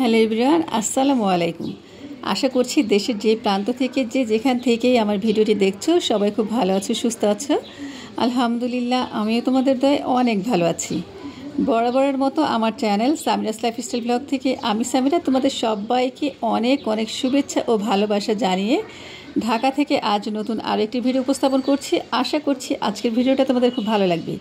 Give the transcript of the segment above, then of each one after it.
Hello everyone, আসসালামু আলাইকুম। আশা করছি দেশের যে প্রান্ত থেকে যেখান থেকেই আমার ভিডিওটি দেখছো সবাই খুব ভালো আছো, সুস্থ আছো। আলহামদুলিল্লাহ, আমিও তোমাদের দয়ায় অনেক ভালো আছি। বরাবরের মতো আমার চ্যানেল সামিরাস লাইফস্টাইল ব্লগ থেকে আমি সামিরা তোমাদের সবাইকে অনেক অনেক শুভেচ্ছা ও ভালোবাসা জানিয়ে ঢাকা থেকে আজ নতুন আরও একটি ভিডিও উপস্থাপন করছি। আশা করছি আজকের ভিডিওটা তোমাদের খুব ভালো লাগবে।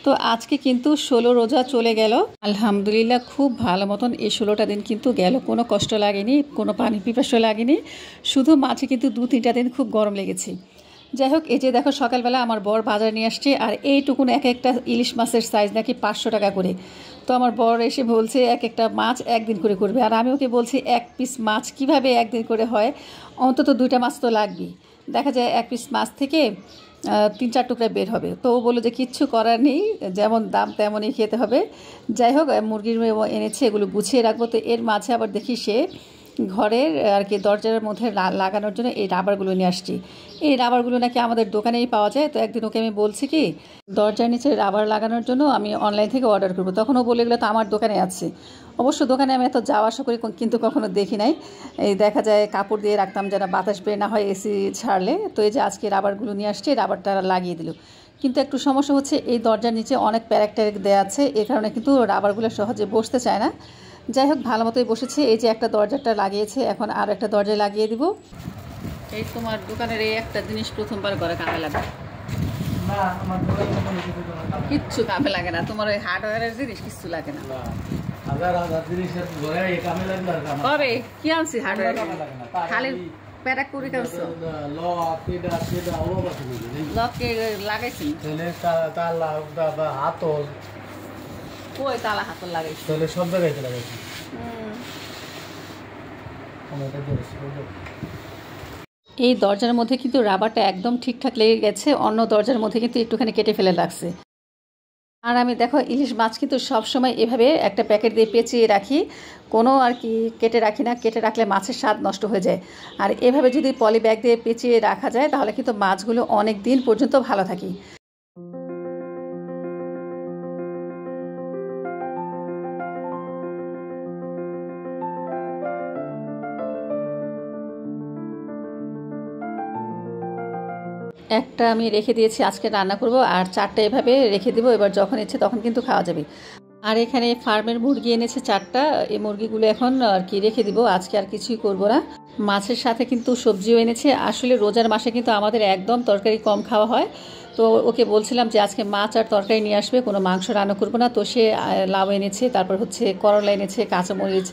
তো আজকে কিন্তু 16 রোজা চলে গেল, আলহামদুলিল্লাহ খুব ভালো মতন এই 16টা দিন কিন্তু গেল, কোনো কষ্ট লাগেনি, কোনো পানি পিপাসা লাগেনি, শুধু মাঝে কিন্তু 2-3টা দিন খুব গরম লেগেছে। যাই হোক, এই যে দেখো সকালবেলা আমার বর বাজার নিয়ে আসছে, আর এইটুকুন এক একটা ইলিশ মাছের সাইজ নাকি 500 টাকা করে। তো আমার বর এসে বলছে এক একটা মাছ একদিন করে করবে, আর আমি ওকে বলছি এক পিস মাছ কিভাবে একদিন করে হয়, অন্তত 2টা মাছ তো লাগবেই। দেখা যায় এক পিস মাছ থেকে 3-4 টুকরা বের হবে। তো ও বললো যে কিচ্ছু করার নেই, যেমন দাম তেমনই খেতে হবে। যাই হোক, মুরগির এনেছে, এগুলো গুছিয়ে রাখবো। তো এর মাঝে আবার দেখি সে ঘরের আর কি দরজার মধ্যে লাগানোর জন্য এই রাবারগুলো নিয়ে আসছি। এই রাবারগুলো নাকি আমাদের দোকানেই পাওয়া যায়। তো একদিন ওকে আমি বলছি কি দরজার নিচে রাবার লাগানোর জন্য আমি অনলাইন থেকে অর্ডার করবো, তখন ও বলে গেলো তো আমার দোকানে আছে। অবশ্য দোকানে আমি এত যাওয়া আসা করি কিন্তু কখনো দেখি নাই। এই দেখা যায় কাপড় দিয়ে রাখতাম যেন বাতাস বের না হয় এসি ছাড়লে। তো এই যে আজকে রাবারগুলো নিয়ে আসছে, রাবারটা লাগিয়ে দিল। কিন্তু একটু সমস্যা হচ্ছে, এই দরজার নিচে অনেক প্যারেক ট্যারেক দেওয়া আছে, এই কারণে কিন্তু রাবারগুলো সহজে বসতে চায় না। যাই হোক, ভালো মতোই বসেছে। এই যে একটা দরজাটা লাগিয়েছে, এখন আর একটা দরজায় লাগিয়ে দিব। এই তোমার দোকানের এই একটা জিনিস প্রথমবার ঘরে কামে লাগে না? আমার কিচ্ছু কামে লাগে না, তোমার ওই হার্ডওয়্যারের জিনিস কিচ্ছু লাগে না। কবে কি আনছি হার্ডওয়্যার? খালি প্যারাক করে কানছো? লকে লাগাইছি হাতল, কই তালা হাতল লাগাইছি, তাহলে সব জায়গায় লাগাইছি। এই দরজার মধ্যে কিন্তু রাবারটা একদম ঠিকঠাক লেগে গেছে, অন্য দরজার মধ্যে কিন্তু একটুখানি কেটে ফেলে লাগছে। আর আমি দেখো ইলিশ মাছ কিন্তু সবসময় এভাবে একটা প্যাকেট দিয়ে পেঁচিয়ে রাখি, কোনো আর কি কেটে রাখি না, কেটে রাখলে মাছের স্বাদ নষ্ট হয়ে যায়। আর এভাবে যদি পলি ব্যাগ দিয়ে পেঁচিয়ে রাখা যায় তাহলে কিন্তু মাছগুলো অনেক দিন পর্যন্ত ভালো থাকে। একটা আমি রেখে দিয়েছি, আজকে রান্না করব, আর 4টা এভাবে রেখে দেবো, এবার যখন ইচ্ছে তখন কিন্তু খাওয়া যাবে। আর এখানে ফার্মের মুরগি এনেছে 4টা, এই মুরগিগুলো এখন আর কি রেখে দিব, আজকে আর কিছুই করব না। মাছের সাথে কিন্তু সবজিও এনেছে। আসলে রোজার মাসে কিন্তু আমাদের একদম তরকারি কম খাওয়া হয়। তো ওকে বলছিলাম যে আজকে মাছ আর তরকারি নিয়ে আসবে, কোনো মাংস রান্না করবো না। তো সে লাউ এনেছে, তারপর হচ্ছে করলা এনেছে, কাঁচামরিচ,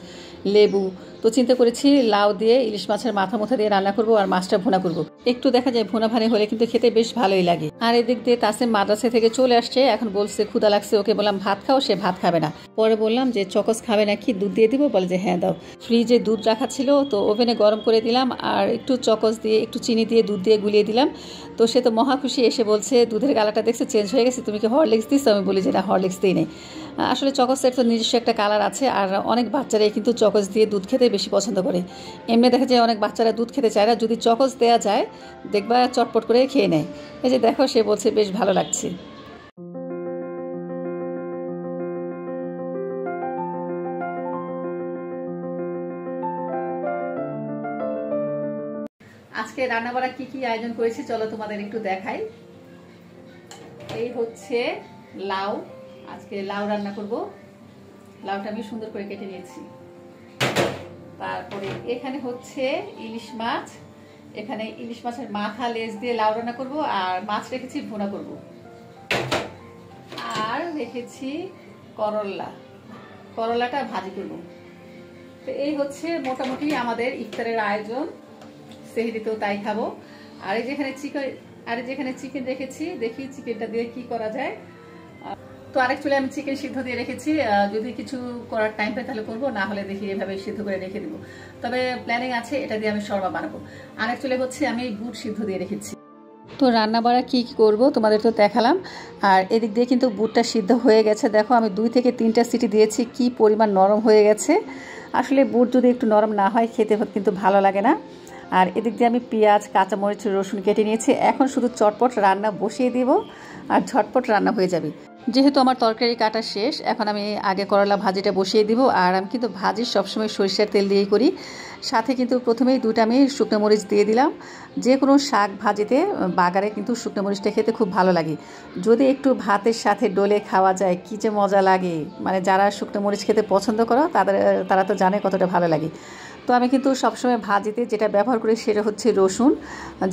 লেবু। তো চিন্তা করেছি লাউ দিয়ে ইলিশ মাছের মাথা মুথা দিয়ে রান্না করবো, আর মাছটা ভুনা করব। একটু দেখা যায় ভুনা ভানি হলে কিন্তু খেতে বেশ ভালোই লাগে। আর এদিক দিয়ে তাসিম মাদ্রাসা থেকে চলে আসছে, এখন বলছে ক্ষুধা লাগছে। ওকে বললাম ভাত খাও, সে ভাত খাবে না। পরে বললাম যে চকস খাবে নাকি, দুধ দিয়ে দিব? বলে যে হ্যাঁ দাও। ফ্রিজে দুধ রাখা ছিল, তো ওভেনে গরম করে দিলাম, আর একটু চকস দিয়ে একটু চিনি দিয়ে দুধ দিয়ে গুলিয়ে দিলাম। তো সে তো মহা খুশি, এসে বলছে দুধের কালারটা দেখছে চেঞ্জ হয়ে গেছে, তুমি কি হরলিক্স দিচ্ছ? আমি বলি যে না, হরলিক্স দিই নেই। আসলে চকসের তো নিজস্ব একটা কালার আছে, আর অনেক বাচ্চারাই কিন্তু চকস দিয়ে দুধ খেতে বেশি পছন্দ করে। এমনি দেখা যায় অনেক বাচ্চারা দুধ খেতে চায় না, যদি চকস দেওয়া যায় দেখবা চটপট করে খেয়ে নেয়। এই যে দেখো, সে বলছে বেশ ভালো লাগছে। আজকে রান্নাবাড়া কি কি আয়োজন করেছি চলো তোমাদের একটু দেখাই। এই হচ্ছে লাউ, আজকে লাউ রান্না করব। লাউটা আমি সুন্দর করে কেটে নিয়েছি। তারপরে এখানে হচ্ছে ইলিশ মাছ, এখানে ইলিশ মাছের মাথা লেজ দিয়ে লাউ রান্না করব, আর মাছ রেখেছি ভুনা করব। আর রেখেছি করলা, করলাটা ভাজি করব। তো এই হচ্ছে মোটামুটি আমাদের ইফতারের আয়োজন, সেহরিতেও তাই খাবো। আর এই যেখানে চিকেন রেখেছি, দেখি চিকেনটা দিয়ে কি করা যায়। তো আরেক চুলে আমি চিকেন সিদ্ধ দিয়ে রেখেছি, যদি কিছু করার টাইম পাই তাহলে করবো, না হলে দেখি এভাবে সিদ্ধ করে রেখে দেবো। তবে প্ল্যানিং আছে এটা দিয়ে আমি শর্মা বানাবো। আরেক চুলে হচ্ছে আমি বুট সিদ্ধ দিয়ে রেখেছি। তো রান্না বাড়া কী কী করবো তোমাদের তো দেখালাম। আর এদিক দিয়ে কিন্তু বুটটা সিদ্ধ হয়ে গেছে, দেখো আমি 2 থেকে 3টা সিটি দিয়েছি, কি পরিমাণ নরম হয়ে গেছে। আসলে বুট যদি একটু নরম না হয় খেতে কিন্তু ভালো লাগে না। আর এদিক দিয়ে আমি পেঁয়াজ, কাঁচামরিচ, রসুন কেটে নিয়েছি। এখন শুধু চটপট রান্না বসিয়ে দিব, আর ঝটপট রান্না হয়ে যাবে। যেহেতু আমার তরকারি কাটা শেষ, এখন আমি আগে করলা ভাজিটা বসিয়ে দিব। আর আমি কিন্তু ভাজি সবসময় সরিষার তেল দিয়েই করি। সাথে কিন্তু প্রথমেই দুটো আমি শুকনো মরিচ দিয়ে দিলাম। যে কোনো শাক ভাজিতে বাগারে কিন্তু শুকনো মরিচটা খেতে খুব ভালো লাগে। যদি একটু ভাতের সাথে ডলে খাওয়া যায় কী যে মজা লাগে, মানে যারা শুকনো মরিচ খেতে পছন্দ করো তারা তো জানে কতটা ভালো লাগে। তো আমি কিন্তু সবসময় ভাজিতে যেটা ব্যবহার করি সেটা হচ্ছে রসুন।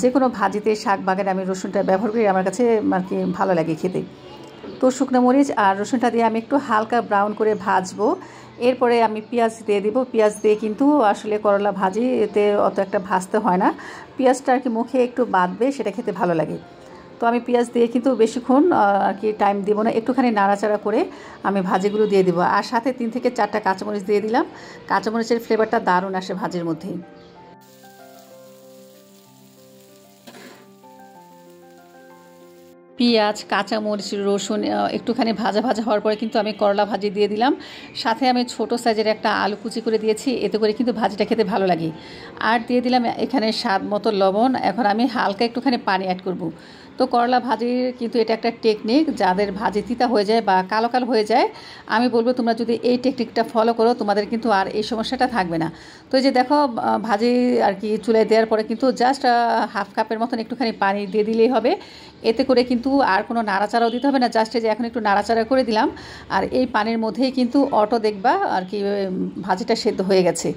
যে কোনো ভাজিতে শাক বাগারে আমি রসুনটা ব্যবহার করি, আমার কাছে আর কি ভালো লাগে খেতে। তো শুকনো মরিচ আর রসুনটা দিয়ে আমি একটু হালকা ব্রাউন করে ভাজবো। এরপরে আমি পেঁয়াজ দিয়ে দিব। পেঁয়াজ দিয়ে কিন্তু আসলে করলা ভাজিতে অত একটা ভাজতে হয় না, পেঁয়াজটা আর কি মুখে একটু বাঁধবে, সেটা খেতে ভালো লাগে। তো আমি পেঁয়াজ দিয়ে কিন্তু বেশিক্ষণ আর কি টাইম দিব না, একটুখানি নাড়াচাড়া করে আমি ভাজিগুলো দিয়ে দিব। আর সাথে 3 থেকে 4টা কাঁচামরিচ দিয়ে দিলাম। কাঁচামরিচের ফ্লেভারটা দারুণ আসে ভাজির মধ্যে। পেঁয়াজ, কাঁচামরিচ, রসুন একটুখানি ভাজা ভাজা হওয়ার পরে কিন্তু আমি করলা ভাজি দিয়ে দিলাম। সাথে আমি ছোটো সাইজের একটা আলু কুচি করে দিয়েছি, এতে করে কিন্তু ভাজিটা খেতে ভালো লাগে। আর দিয়ে দিলাম এখানে স্বাদ মতো লবণ। এখন আমি হালকা একটুখানি পানি অ্যাড করব। তো করলা ভাজির কিন্তু এটা একটা টেকনিক, যাদের ভাজি তিতা হয়ে যায় বা কালো কালো হয়ে যায়, আমি বলবো তোমরা যদি এই টেকনিকটা ফলো করো তোমাদের কিন্তু আর এই সমস্যাটা থাকবে না। তো এই যে দেখো, ভাজি আর কি চুলায় দেওয়ার পরে কিন্তু জাস্ট হাফ কাপের মতন একটুখানি পানি দিয়ে দিলেই হবে। এতে করে কিন্তু আর কোনো নাড়াচাড়াও দিতে হবে না, জাস্ট যে এখন একটু নাড়াচাড়া করে দিলাম। আর এই পানির মধ্যেই কিন্তু অটো দেখবা আর কি ভাজিটা সেদ্ধ হয়ে গেছে।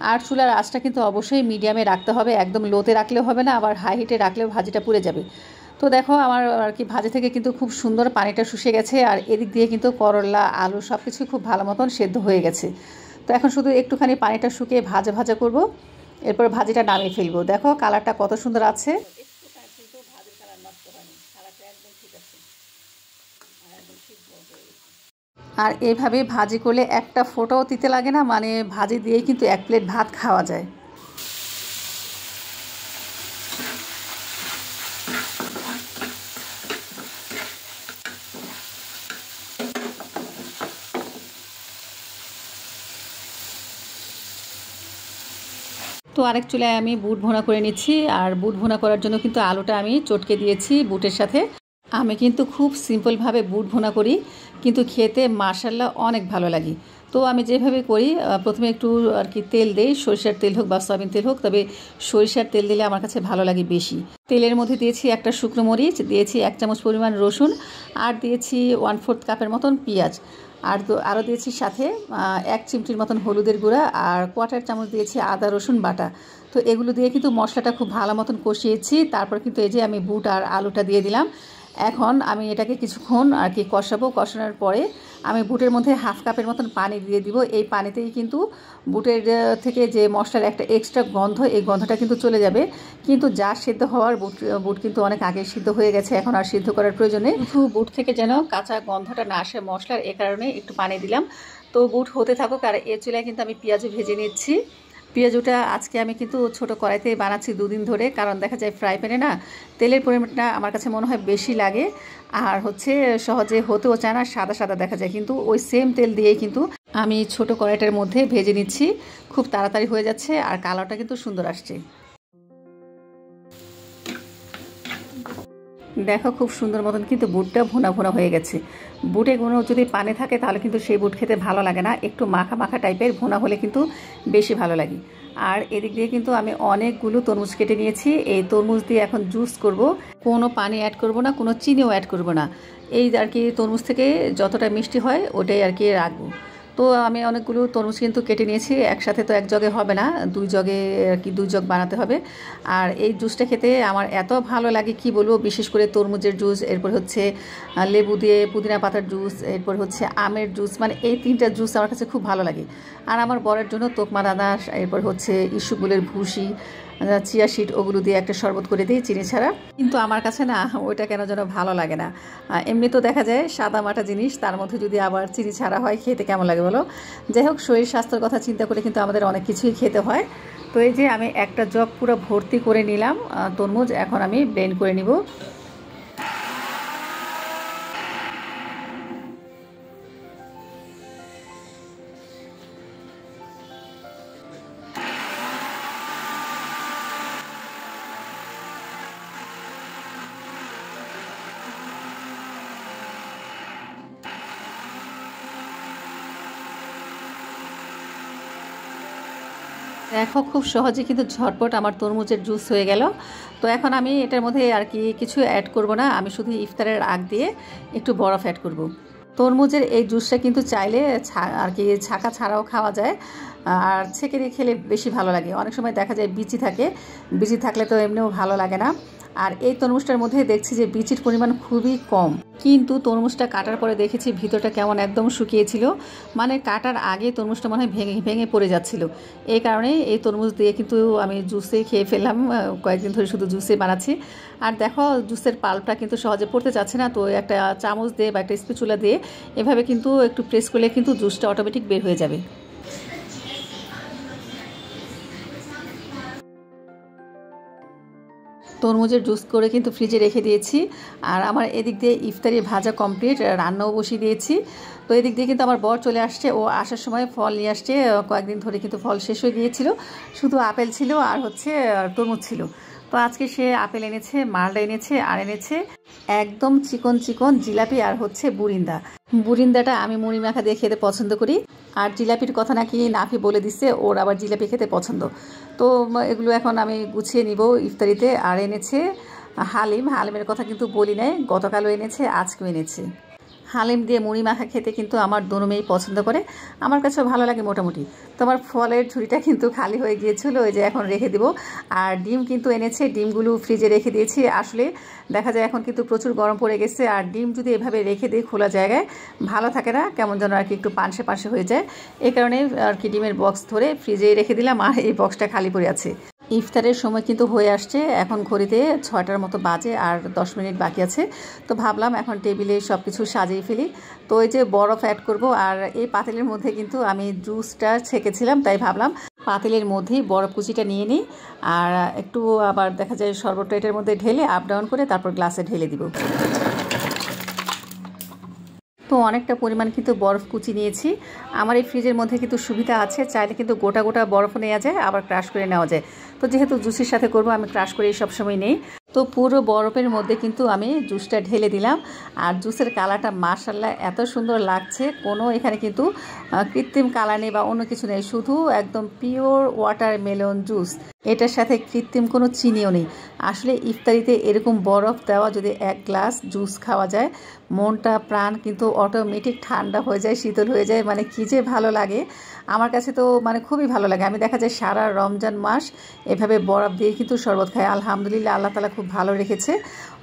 আর চুলার আঁচটা কিন্তু অবশ্যই মিডিয়ামে রাখতে হবে, একদম লোতে রাখলেও হবে না, আবার হাই হিটে রাখলেও ভাজিটা পুড়ে যাবে। তো দেখো আমার আর কি ভাজি থেকে কিন্তু খুব সুন্দর পানিটা শুষে গেছে। আর এদিক দিয়ে কিন্তু করলা, আলু সব কিছু খুব ভালো মতন সেদ্ধ হয়ে গেছে। তো এখন শুধু একটুখানি পানিটা শুকিয়ে ভাজা ভাজা করব, এরপর ভাজিটা নামিয়ে ফেলবো। দেখো কালারটা কত সুন্দর আছে। আর এইভাবে ভাজি করলে একটা ফোঁটাও তিতে লাগে না, মানে ভাজি দিয়েই কিন্তু 1 প্লেট ভাত খাওয়া যায়। তো আরেক চুলায় আমি বুট ভুনা করে নিচ্ছি। আর বুট ভুনা করার জন্য কিন্তু আলুটা আমি চটকে দিয়েছি বুটের সাথে। আমি কিন্তু খুব সিম্পলভাবে বুট ভুনা করি, কিন্তু খেতে মাশাআল্লাহ অনেক ভালো লাগে। তো আমি যেভাবে করি, প্রথমে একটু আর কি তেল দেই, সরিষার তেল হোক বা সয়াবিন তেল হোক, তবে সরিষার তেল দিলে আমার কাছে ভালো লাগে বেশি। তেলের মধ্যে দিয়েছি একটা শুকনো মরিচ, দিয়েছি 1 চামচ পরিমাণ রসুন, আর দিয়েছি 1/4 কাপের মতন পেঁয়াজ। আর আরও দিয়েছি সাথে 1 চিমটির মতন হলুদের গুঁড়া, আর 1/4 চামচ দিয়েছি আদা রসুন বাটা। তো এগুলো দিয়ে কিন্তু মশলাটা খুব ভালো মতন কষিয়েছি। তারপর কিন্তু এই যে আমি বুট আর আলুটা দিয়ে দিলাম। এখন আমি এটাকে কিছুক্ষণ আর কি কষাবো। কষানোর পরে আমি বুটের মধ্যে হাফ কাপের মতন পানি দিয়ে দিব। এই পানিতেই কিন্তু বুটের থেকে যে মশলার একটা এক্সট্রা গন্ধ, এই গন্ধটা কিন্তু চলে যাবে। কিন্তু যা সিদ্ধ হওয়ার বুট কিন্তু অনেক আগে সিদ্ধ হয়ে গেছে, এখন আর সিদ্ধ করার প্রয়োজন নেই। শুধু বুট থেকে যেন কাঁচা গন্ধটা না আসে মশলার, এ কারণে একটু পানি দিলাম। তো বুট হতে থাকুক। আর এ চুলায় কিন্তু আমি পেঁয়াজও ভেজে নিচ্ছি। পেঁয়াজটা আজকে আমি কিন্তু ছোট কড়াইতে বানাচ্ছি 2 দিন ধরে, কারণ দেখা যায় ফ্রাই প্যানে না তেলের পরিমাণটা আমার কাছে মনে হয় বেশি লাগে। আর হচ্ছে সহজে হতেও চায় না, সাদা সাদা দেখা যায়। কিন্তু ওই সেম তেল দিয়েই কিন্তু আমি ছোট কড়াইটার মধ্যে ভেজে নিচ্ছি, খুব তাড়াতাড়ি হয়ে যাচ্ছে আর কালারটা কিন্তু সুন্দর আসছে। দেখো খুব সুন্দর মতন কিন্তু বুটটা ভুনা ভুনা হয়ে গেছে। বুটে কোনো যদি পানি থাকে তাহলে কিন্তু সেই বুট খেতে ভালো লাগে না, একটু মাখা মাখা টাইপের ভুনা হলে কিন্তু বেশি ভালো লাগে। আর এদিক দিয়ে কিন্তু আমি অনেকগুলো তরমুজ কেটে নিয়েছি। এই তরমুজ দিয়ে এখন জুস করব। কোনো পানি অ্যাড করব না, কোনো চিনিও অ্যাড করব না। এই আর কি তরমুজ থেকে যতটা মিষ্টি হয় ওটাই আর কি রাখবো। তো আমি অনেকগুলো তরমুজ কিন্তু কেটে নিয়েছি, একসাথে তো 1 জগে হবে না, 2 জগে আর কি 2 জগ বানাতে হবে। আর এই জুসটা খেতে আমার এত ভালো লাগে কি বলবো, বিশেষ করে তরমুজের জুস, এরপর হচ্ছে লেবু দিয়ে পুদিনা পাতার জুস, এরপর হচ্ছে আমের জুস, মানে এই 3টা জুস আমার কাছে খুব ভালো লাগে। আর আমার বরের জন্য তোকমা দানা, এরপর হচ্ছে ইস্যুগুলের ভুসি, চিয়া সিড, ওগুলো দিয়ে একটা শরবত করে দিই চিনি ছাড়া। কিন্তু আমার কাছে না ওইটা কেন যেন ভালো লাগে না। এমনি তো দেখা যায় সাদা মাটা জিনিস, তার মধ্যে যদি আবার চিনি ছাড়া হয় খেতে কেমন লাগে বলো। যাই হোক, শরীর স্বাস্থ্যের কথা চিন্তা করে কিন্তু আমাদের অনেক কিছুই খেতে হয়। তো এই যে আমি একটা জগ পুরো ভর্তি করে নিলাম তরমুজ, এখন আমি ব্লেন্ড করে নিব। দেখো খুব সহজে কিন্তু ঝটপট আমার তরমুজের জুস হয়ে গেল। তো এখন আমি এটার মধ্যে আর কি কিছু অ্যাড করব না, আমি শুধু ইফতারের আগ দিয়ে একটু বরফ অ্যাড করব। তরমুজের এই জুসটা কিন্তু চাইলে আর কি ছাকা ছাড়াও খাওয়া যায়, আর ছেঁকে দিয়ে খেলে বেশি ভালো লাগে। অনেক সময় দেখা যায় বিচি থাকে, বিচি থাকলে তো এমনিও ভালো লাগে না। আর এই তরমুজটার মধ্যে দেখছি যে বিচির পরিমাণ খুবই কম, কিন্তু তরমুজটা কাটার পরে দেখেছি ভিতরটা কেমন একদম শুকিয়েছিল, মানে কাটার আগে তরমুজটা মনে হয় ভেঙে ভেঙে পড়ে যাচ্ছিল। এই কারণে এই তরমুজ দিয়ে কিন্তু আমি জুসে খেয়ে ফেললাম, কয়েকদিন ধরে শুধু জুসে বানাচ্ছি। আর দেখো জুসের পাল্পটা কিন্তু সহজে পড়তে চাচ্ছে না, তো একটা চামচ দিয়ে বা একটা স্প্যাচুলা দিয়ে এভাবে কিন্তু একটু প্রেস করলে কিন্তু জুসটা অটোমেটিক বের হয়ে যাবে। তরমুজের জুস করে কিন্তু ফ্রিজে রেখে দিয়েছি। আর আমার এদিক দিয়ে ইফতারি ভাজা কমপ্লিট, রান্নাও বসিয়ে দিয়েছি। তো এদিক দিয়ে কিন্তু আমার বর চলে আসছে, ও আসার সময় ফল নিয়ে আসছে। কয়েকদিন ধরে কিন্তু ফল শেষ হয়ে গিয়েছিল, শুধু আপেল ছিল আর হচ্ছে তরমুজ ছিল। তো আজকে সে আপেল এনেছে, মালটা এনেছে, আর এনেছে একদম চিকন চিকন জিলাপি আর হচ্ছে বুরিন্দা। বুরিন্দাটা আমি মুড়ি মাখা দিয়ে খেতে পছন্দ করি, আর জিলাপির কথা নাকি নাফি বলে দিচ্ছে ওর আবার জিলাপি খেতে পছন্দ। তো এগুলো এখন আমি গুছিয়ে নিব ইফতারিতে। আর এনেছে হালিম, হালিমের কথা কিন্তু বলি নাই, গতকালও এনেছে আজকেও এনেছে। হালিম দিয়ে মুড়ি মাখা খেতে কিন্তু আমার দোনো মেয়েই পছন্দ করে, আমার কাছেও ভালো লাগে মোটামুটি। তো আমার ফলের ঝুড়িটা কিন্তু খালি হয়ে গিয়েছিল, ওই যে এখন রেখে দেবো। আর ডিম কিন্তু এনেছে, ডিমগুলো ফ্রিজে রেখে দিয়েছি। আসলে দেখা যায় এখন কিন্তু প্রচুর গরম পড়ে গেছে, আর ডিম যদি এভাবে রেখে দিই খোলা জায়গায় ভালো থাকে না, কেমন যেন আর কি একটু পানসে পানসে হয়ে যায়। এই কারণে আর কি ডিমের বক্স ধরে ফ্রিজে রেখে দিলাম, আর এই বক্সটা খালি পড়ে আছে। ইফতারের সময় কিন্তু হয়ে আসছে, এখন ঘড়িতে 6টার মতো বাজে, আর 10 মিনিট বাকি আছে। তো ভাবলাম এখন টেবিলে সব কিছু সাজিয়ে ফেলি। তো এই যে বরফ অ্যাড করব, আর এই পাতিলের মধ্যে কিন্তু আমি জুসটা ছেঁকেছিলাম, তাই ভাবলাম পাতিলের মধ্যেই বরফ কুচিটা নিয়ে নিই। আর একটু আবার দেখা যায় শরবতটা এটার মধ্যে ঢেলে আপ ডাউন করে তারপর গ্লাসে ঢেলে দিব। তো অনেকটা পরিমাণ কিন্তু বরফ কুচি নিয়েছি। আমার এই ফ্রিজের মধ্যে কিন্তু সুবিধা আছে, চাইলে কিন্তু গোটা গোটা বরফও নেওয়া যায়, আবার ক্রাশ করে নেওয়া যায়। তো যেহেতু জুসের সাথে করব আমি ক্রাশ করে সবসময় নেই। তো পুরো বরফের মধ্যে কিন্তু আমি জুসটা ঢেলে দিলাম। আর জুসের কালারটা মাশাআল্লাহ এত সুন্দর লাগছে, কোনো এখানে কিন্তু কৃত্রিম কালার নেই বা অন্য কিছু নেই, শুধু একদম পিওর ওয়াটারমেলন জুস। এটার সাথে কৃত্রিম কোনো চিনিও নেই। আসলে ইফতারিতে এরকম বরফ দেওয়া যদি এক গ্লাস জুস খাওয়া যায়, মনটা প্রাণ কিন্তু অটোমেটিক ঠান্ডা হয়ে যায়, শীতল হয়ে যায়, মানে কী যে ভালো লাগে। আমার কাছে তো মানে খুবই ভালো লাগে। আমি দেখা যায় সারা রমজান মাস এভাবে বরফ দিয়ে কিন্তু শরবত খাই। আলহামদুলিল্লাহ, আল্লাহ তাআলা খুব ভালো রেখেছে।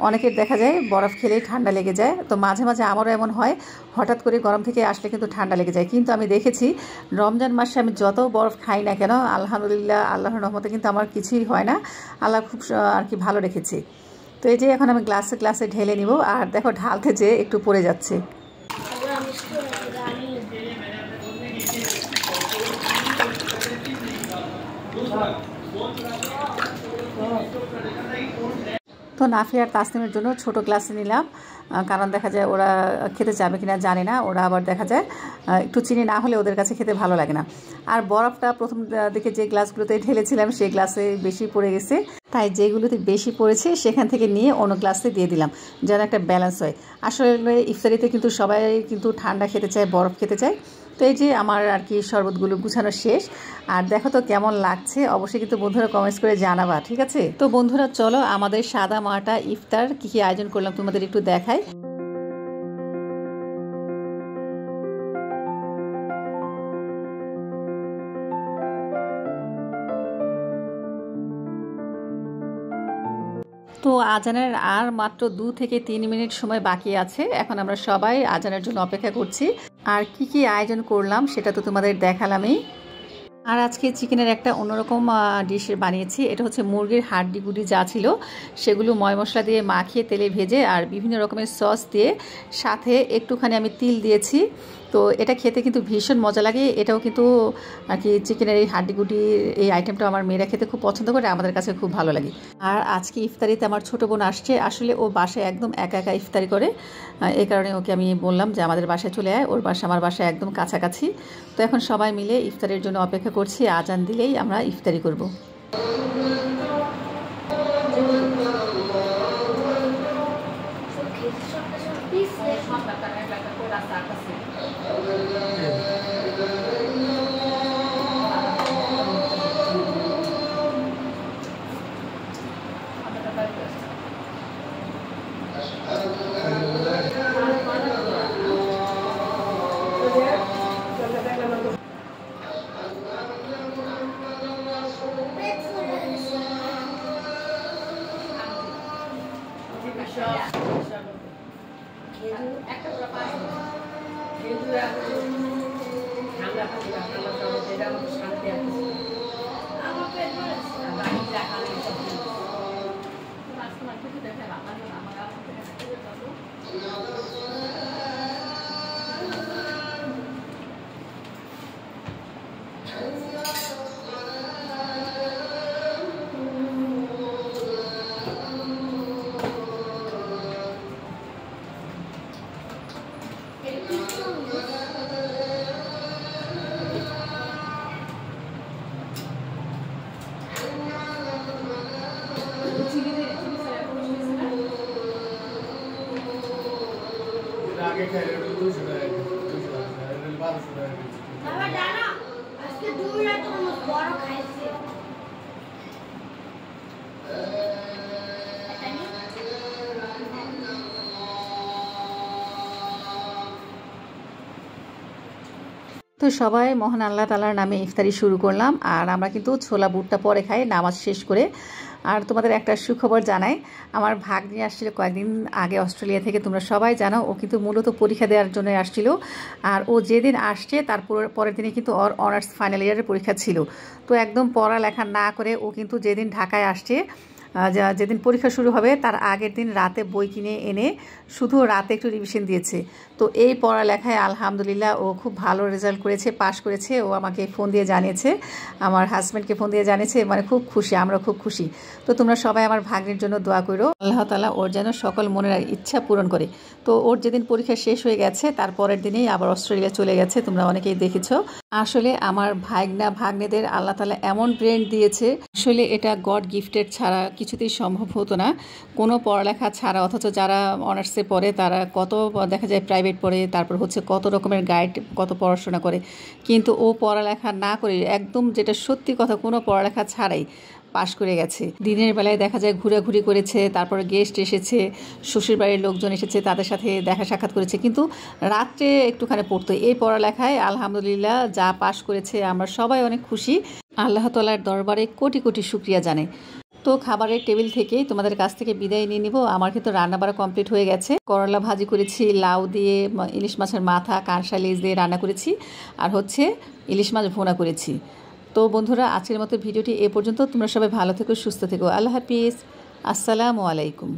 অনেকের দেখা যায় বরফ খেলেই ঠান্ডা লেগে যায়, তো মাঝে মাঝে আমারও এমন হয়, হঠাৎ করে গরম থেকে আসলে কিন্তু ঠান্ডা লেগে যায়। কিন্তু আমি দেখেছি রমজান মাসে আমি যত বরফ খাই না কেন, আলহামদুলিল্লাহ আল্লাহর রহমতে কিন্তু আমার কিছুই হয় না। আল্লাহ খুব আর কি ভালো রেখেছে। তো এই যে এখন আমি গ্লাসে গ্লাসে ঢেলে নিব। আর দেখো ঢালতে যেয়ে একটু পড়ে যাচ্ছে। তো নাফি আর তাসনিমের জন্য ছোট গ্লাসে নিলাম, কারণ দেখা যায় ওরা খেতে যাবে কিনা জানে না, ওরা আবার দেখা যায় একটু চিনি না হলে ওদের কাছে খেতে ভালো লাগে না। আর বরফটা প্রথম দিকে যে গ্লাসগুলোতে ঢেলেছিলাম সেই গ্লাসে বেশি পড়ে গেছে, তাই যেগুলোতে বেশি পড়েছে সেখান থেকে নিয়ে অন্য গ্লাসে দিয়ে দিলাম, যেন একটা ব্যালেন্স হয়। আসলে ইফতারিতে কিন্তু সবাই কিন্তু ঠান্ডা খেতে চায়, বরফ খেতে চায়। তো এই যে আমার আর কি শরবতগুলো গুছানো শেষ। আর দেখো তো কেমন লাগছে, অবশ্যই কিন্তু বন্ধুরা কমেন্টস করে জানাবা, ঠিক আছে? তো বন্ধুরা চলো আমাদের সাদা মাটা ইফতার কী কী আয়োজন করলাম তোমাদের একটু দেখাই। তো আজানের আর মাত্র 2 থেকে 3 মিনিট সময় বাকি আছে, এখন আমরা সবাই আজানের জন্য অপেক্ষা করছি। আর কি কি আয়োজন করলাম সেটা তো তোমাদের দেখালামই। আর আজকে চিকেনের একটা অন্যরকম ডিশ বানিয়েছি। এটা হচ্ছে মুরগির হাড্ডি গুডি যা ছিল সেগুলো ময় মশলা দিয়ে মাখিয়ে তেলে ভেজে আর বিভিন্ন রকমের সস দিয়ে, সাথে একটুখানি আমি তিল দিয়েছি। তো এটা খেতে কিন্তু ভীষণ মজা লাগে। এটাও কিন্তু আর কি চিকেনের এই হাড্ডি গুডি এই আইটেমটা আমার মেয়েরা খেতে খুব পছন্দ করে, আমাদের কাছে খুব ভালো লাগে। আর আজকে ইফতারিতে আমার ছোটো বোন আসছে, আসলে ও বাসায় একদম একা একা ইফতারি করে, এই কারণে ওকে আমি বললাম যে আমাদের বাসায় চলে আয়, ওর বাসা আমার বাসায় একদম কাছাকাছি। তো এখন সবাই মিলে ইফতারের জন্য অপেক্ষা করছি, আজান দিলেই আমরা ইফতারি করব। आगे खेले तो दूर से बाल से बाबा जाना আজকে দূর রাত বড় খাইছে তো সবাই মহান আল্লাহ তাআলার নামে ইফতারি শুরু করলাম। আর আমরা কিন্তু ছোলা বুটটা পরে খাই নামাজ শেষ করে। আর তোমাদের একটা সুখবর জানাই, আমার ভাগ্নি আসছিল কয়েকদিন আগে অস্ট্রেলিয়া থেকে, তোমরা সবাই জানো। ও কিন্তু মূলত পরীক্ষা দেওয়ার জন্য আসছিল। আর ও যেদিন আসছে তার পরের দিনে কিন্তু ওর অনার্স ফাইনাল ইয়ারের পরীক্ষা ছিল। তো একদম পড়ালেখা না করে ও কিন্তু যেদিন ঢাকায় আসছে, যেদিন পরীক্ষা শুরু হবে তার আগের দিন রাতে বই কিনে এনে শুধু রাতে একটু রিভিশন দিয়েছে। তো এই পড়ালেখায় আলহামদুলিল্লাহ ও খুব ভালো রেজাল্ট করেছে, পাশ করেছে। ও আমাকে ফোন দিয়ে জানিয়েছে, আমার হাজব্যান্ডকে ফোন দিয়ে জানিয়েছে, মানে খুব খুশি, আমরা খুব খুশি। তো তোমরা সবাই আমার ভাগ্নির জন্য দোয়া করো, আল্লাহ তাআলা ওর যেন সকল মনের ইচ্ছা পূরণ করে। তো ওর যেদিন পরীক্ষা শেষ হয়ে গেছে তার পরের দিনেই আবার অস্ট্রেলিয়া চলে গেছে, তোমরা অনেকেই দেখেছো। আসলে আমার ভাগ্নেদের আল্লাহ তাআলা এমন ব্রেন দিয়েছে, আসলে এটা গড গিফটেড, ছাড়া কিছুতেই সম্ভব হতো না, কোনো পড়ালেখা ছাড়া। অথচ যারা অনার্সে পড়ে তারা কত দেখা যায় প্রাইভেট পড়ে, তারপর হচ্ছে কত রকমের গাইড, কত পড়াশোনা করে, কিন্তু ও পড়ালেখা না করে একদম যেটা সত্যি কথা, কোনো পড়ালেখা ছাড়াই পাশ করে গেছে। দিনের বেলায় দেখা যায় ঘোরাঘুরি করেছে, তারপরে গেস্ট এসেছে, শ্বশুর বাড়ির লোকজন এসেছে, তাদের সাথে দেখা সাক্ষাৎ করেছে, কিন্তু রাত্রে একটুখানি পড়তো। এই পড়ালেখায় আলহামদুলিল্লাহ যা পাশ করেছে, আমরা সবাই অনেক খুশি। আল্লাহ তাআলার দরবারে কোটি কোটি শুকরিয়া জানাই। তো খাবারের টেবিল থেকেই তোমাদের কাছ থেকে বিদায় নিয়ে নিব। আমার কিন্তু রান্না বাড়া কমপ্লিট হয়ে গেছে। করলা ভাজি করেছি, লাউ দিয়ে, ইলিশ মাছের মাথা, কাঁকড়া লেজ দিয়ে রান্না করেছি, আর হচ্ছে ইলিশ মাছ ভুনা করেছি। তো বন্ধুরা, আজকের মতো ভিডিওটি এ পর্যন্ত। তোমরা সবাই ভালো থেকো, সুস্থ থেকো। আল্লাহ হাফিজ, আসসালামু আলাইকুম।